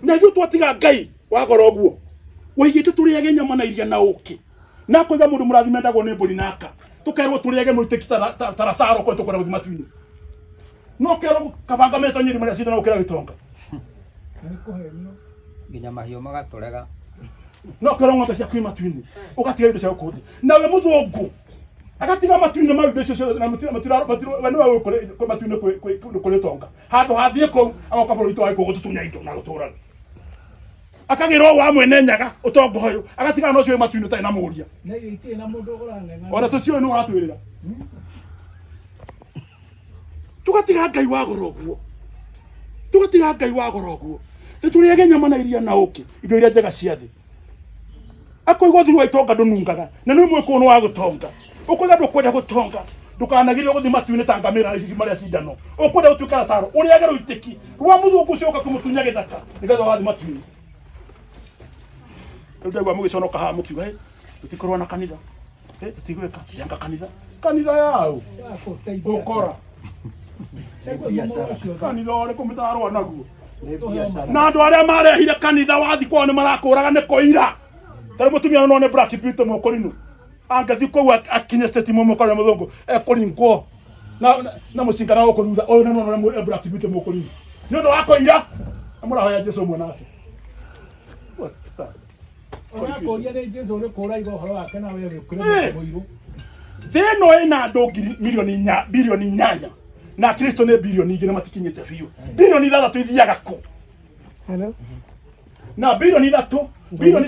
na ithuĩ twatiga Ngai wagora ũguo wĩigĩte tũrĩage nyama na iria na ũkĩ na kũiga mũndũ mũrathime ndagwo nĩ mbũri naka tũkerwo tũrĩage mũitĩki taracaro kwa tũkora gũthima twini no kerwo kabanga meto nyiri marĩa cindana gũkĩra gĩtonga nginya mahiũ magatũrega no kerwo ng'ombe cia kwĩ matu-inĩ ũgatiga indo cia gũkũthĩ nawe mũthũngũ agatiga matu-inĩ ma indo icio na nĩwe kũrĩ matu-inĩ kũrĩ ũtonga handũ hathiĩ kũu agoka bũrũri witũ wa gĩkũyũ gũtũtunya indo na gũtũraga akagĩra wa mwene nyaga ũtonga ũyũ agatiga no cio matu-inĩ ũtarĩ na mũria ona tũcio nĩ ũratwĩrĩra tugatiga Ngai wagora ũguo nĩtũrĩage nyama na iria na ũkĩ indo iria njega cia thĩ akoigwo thuru wa itonga ndũnungaga na nĩ mwĩkũũ nĩ wa gũtonga ũkũiga ndũkwenda gũtonga ndũkanagĩrio gũthiĩ matu-inĩ ta ngamĩra marĩa cindano ũkwenda gũtuĩka racaro ũrĩage rũitĩki rwa mũthũngũ ũcio ũka kũmũtunya gĩthaka nĩgetha wathiĩ matu-inĩ rĩu ndaigua mũgĩconoka haha mũkiuga tũtikorwo na kanitha tũtigwĩka yanga kanitha yaũ ũkora kanitha ũrĩkũ mũtarwa naguo na andũ arĩa marehire kanitha wathi kwao nĩ marakũraga nĩ koira tarĩ mũtumia no nĩ Black Beauty mũkũrinũ angathi kũu akinye state mũkũrinũ mũthũngũ ekũringwo na mũcingana gũkũ thutha ũyũ nĩ Black Beauty mũkũrinũ nĩ ũndũ wa koira amũrahoya Jesũ ũmwe nake Oya nĩ Jesũ ũrĩ kũraiga ũhoro wake na wewe ũkĩrĩ mũirũ thĩ ĩno ĩna andũ bilioni 8 na Kristo nĩ bilioni 2 matikinyĩte biũ bilioni 3 ithiaga kũ na bilioni 3 bilioni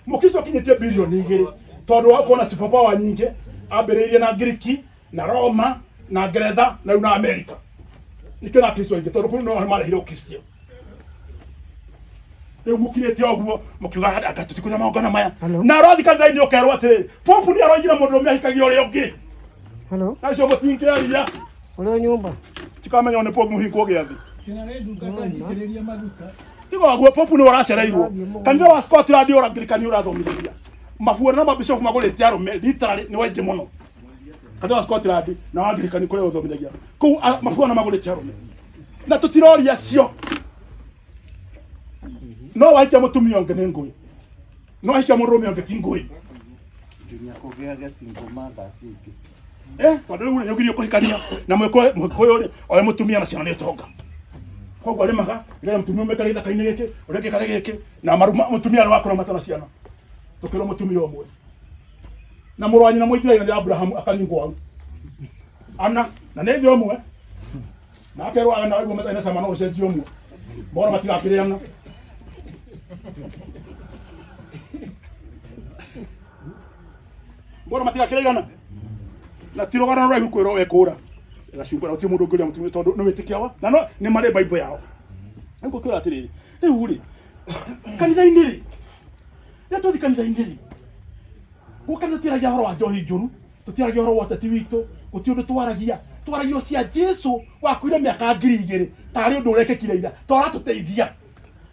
Mukristo akinyĩtie bilioni 2 tondũ wa kuona superpower nyingĩ ambĩrĩirie na Ngiriki na Roma na Ngeretha na Amerika ikĩo na Kristo ingĩ tondũ kũu no marehire ũkristo rĩu mũkirĩte ũguo mũkiuga tũtikũrĩa maũngano maya na rothi kanitha-inĩ ũkerwo atĩrĩ Popu nĩ aroigire mũndũ ũrĩa ahikagia ũrĩa ũngĩ acio mũtingĩaria ũrĩa nyũmba tikamenya nĩ Popu mũhingwo gĩathĩ kĩna nĩ ndungata njitĩrĩria maguta tigo aguo Popu nĩ waracereirwo kanitha wa Scotland ũra Anglikani ũrathomithĩria mabuana na mabishofu magũrĩte arũme literally nĩ waingĩ mũno kanitha wa Scotland na wa Anglikani kũrĩa ũthomithagia kũu mabuana magũrĩte arũme na tũtiroria acio no wahikia mũtumia ũngĩ nĩ ngũĩ no wahikia mũrũme ũngĩ ti ngũĩ nginya kũgĩage single mothers ingĩ tondũ rĩu nĩ ũgirio kũhikania na mũkũyũ oe mũtumia na ciana nĩ ũtonga koguo arĩmaga rĩrĩa mũtumia ũmekare gĩthaka-inĩ gĩkĩ ũrĩa gĩkare gĩkĩ na mũtumia nĩ wakũra mata na ciana tũkĩrwo mũtumia ũmwe na mũrũ wa nyina mũithĩraini na Abrahamu akaringwo hau ana na nĩ thĩ ũmwe na akerwo aga na waigua matarĩ na cama no ũcenjio ũmwe mbora matigakĩrĩana mbora matigakĩrĩana na tirogana rwa kwĩrwo wekũra gacungura ũtio mũndũ ũngĩrĩa mũtumia tondũ nĩ wĩtĩkia wa na no nĩ marĩ Bible yao nĩguo kwĩra atĩrĩrĩ rĩu rĩ kanitha-inĩ rĩ rĩrĩa tũthiĩ kanitha-inĩ rĩ gũka tũtiaragia ũhoro wa njohi njũru tũtiaragia ũhoro wa ũteti witũ gũtirĩ ũndũ twaragia cia Jesũ wakuire mĩaka 2000 tarĩ ũndũ ũrekĩkire ira tũratũteithia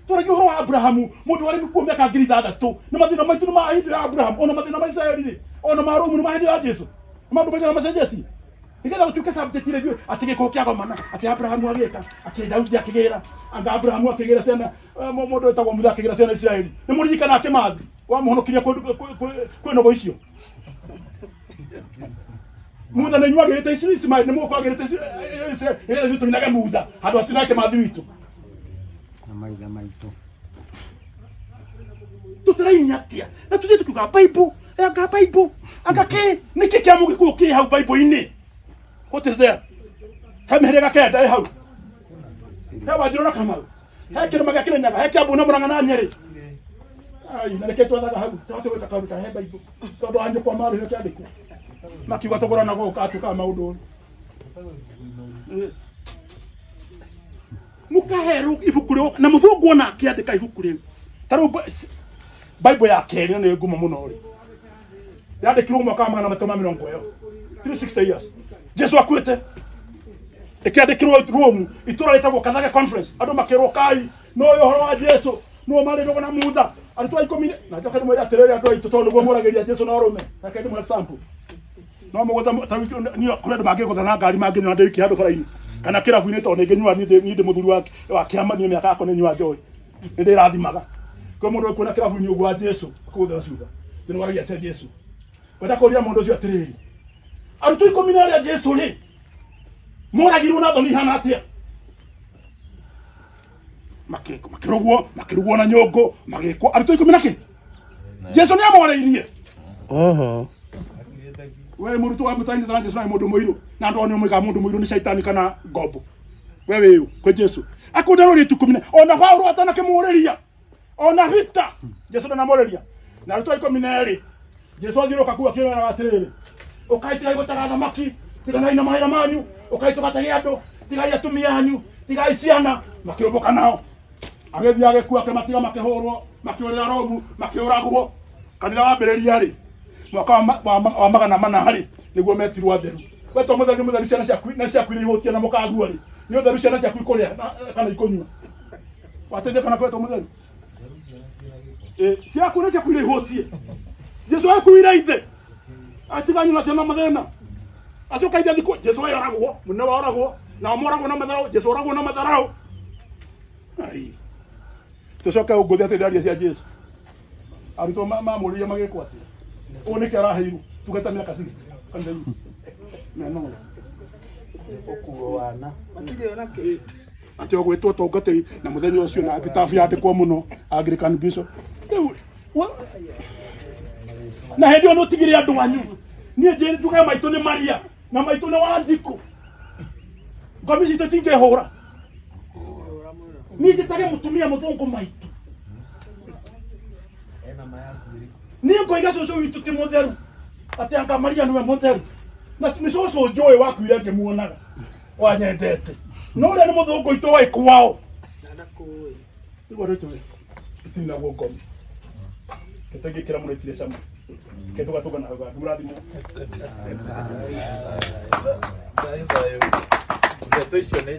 twaragia ũhoro wa Abrahamu mũndũ warĩ mukuo mĩaka 6000 nĩ mathĩna maitũ nĩ ma hĩndĩ ya Abrahamu ona mathĩna ma Israeli rĩ ona ma Rũmu nĩ ma hĩndĩ ya Jesũ maũndũ maingĩ na macenjetie nĩgetha gũtuĩke subject rĩu atĩ gĩkũũ kĩagomana atĩ Abrahamu agĩka Daudi akĩgĩra anga Abrahamu akĩgĩra ciana mũndũ wetagwo Musa akĩgĩra ciana Israeli nĩ mũririkana akĩmathi wamũhonokirie kwĩnogo icio Musa nĩ nyuagĩrĩte Ismaili nĩ mũkwagĩrĩte Israeli tũinaga Musa handũ atinake mathi witũ na maithe maitũ tũtĩrainia atĩa na tũthiĩ tũkiuga Bible anga kĩ nĩkĩ kĩa mũgĩkũyũ kĩ hau Bible-inĩ what is there he mĩhĩrĩga kenda hau he Wanjirũ na Kamau he kĩrĩma gĩa Kĩrĩnyaga he Kĩambu na Mũrang'a na Nyeri ai na reke twathaga hau twatwĩka karuta he Bible tondũ anyũkwa marĩhe kĩandĩko makiuga tũgũrana gũka tuka maũndũ mũkaherwo ibuku rĩu na mũthũngũ ona akĩandĩka ibuku rĩu tarĩu Bible ya kerĩ nĩ ngumo mũno rĩ yandĩkirwo mwaka wa 1920 360 years Jesũ akuĩte ĩkĩandĩkirwo Rome itũra rĩtagwo Kathage Conference andũ makĩrwo kai no ũhoro wa Jesũ no marĩ rogo na Musa arutwo 10 na njoka ndĩmwĩra atĩrĩrĩ andũ aitũ tondũ nĩguo mũragĩria Jesũ na Rome reke ndĩmwe example no mũgũtha ta niyo kũrĩa andũ mangĩgũtha na ngari mangĩnyua ndĩki handũ bara-inĩ kana kĩrabu-inĩ tondũ nĩngĩnyua niĩ ndĩ mũthuri wa kĩama niĩ mĩaka yakwa nĩ nyua njohi nĩ ndĩrathimaga kwa mũndũ ũkwona kĩrabu-inĩ ũguo wa Jesu kũgũtha cuba tene wagagia cia Jesu wenda kũria mũndũ ũcio atĩrĩrĩ arutwo 10 na arĩa Jesu rĩ moragirwo na thoni hana atĩa makĩrugwo na nyũngũ magĩkwo arutwo 10 na kĩ Jesu nĩ amoreirie wewe mũrutwo wa mũtaini ta Jesu na mũndũ mũirũ na andũ nĩ mũiga mũndũ mũirũ nĩ shaitani kana ngombo wewe ũyũ kwa Jesu akũnderwo rĩtu 10 ona Paulo atanakĩmũrĩria ona Peter Jesu ndanamoreria na arutwo 12 Jesu athiũrũka kuga kĩmera atĩrĩrĩ ũkaitigai gũtaga thamaki tiganai na mahera manyu ũkaitũgatagia andũ tigai atumia anyu tigai ciana makĩũmbũka nao agĩthiĩ agĩkua akĩmatiga makĩhũrwo makĩũrĩra Romu makĩũragwo kanitha wambĩrĩria rĩ mwaka wa 400 harĩ nĩguo metirwo atheru wetwo mũtheru ciana ciaku iria ihũtie na mũkagua rĩ nĩ ũtheru ciana ciaku ikũrĩa kana ikũnyua wateithia kana kwetwo mũtheru ciaku ciaku iria ihũtie Jesu akuire ithe atiganyu na ciana mathena acoka ithe thikũ Jesu oragwo mũnene wa oragwo na moragwo na matharau Jesu oragwo na matharau ai tucoka ũngũthia atĩrĩria cia Jesu arutwo mamũrĩria magĩkwo atĩ ũũ nĩkĩ araheirwo tugata mĩaka 60 kanitha no Okuo wana. Matigĩ ona kĩ. Atĩ ogwĩtwo tongatĩ na mũthenya ũcio na epitaph yandĩkwo mũno Anglican Bishop. Na hĩndĩ ĩyo nũtigire andũ anyu. Niĩ njĩrĩ tuge maitũ nĩ Maria na maitũ nĩ Wanjikũ. Ngomi citũ tingĩhũra. Niĩ njĩtage mũtumia mũthũngũ maitũ. Niĩ ngoiga cũcũ witũ ti mũtheru. Atĩ anga Maria nĩwe mũtheru. Na nĩ cũcũ njũĩ wakuire ngĩmuonaga. Wanyendete. No ũrĩa nĩ mũthũngũ itoĩ kwao. Ndakũĩ. Nĩguo rĩtũ itina ngomi. Ketagĩkĩra mũrĩtire cama. Ketũgatũga na hau ndurathimo. Bye bye. Ndeto icio nĩ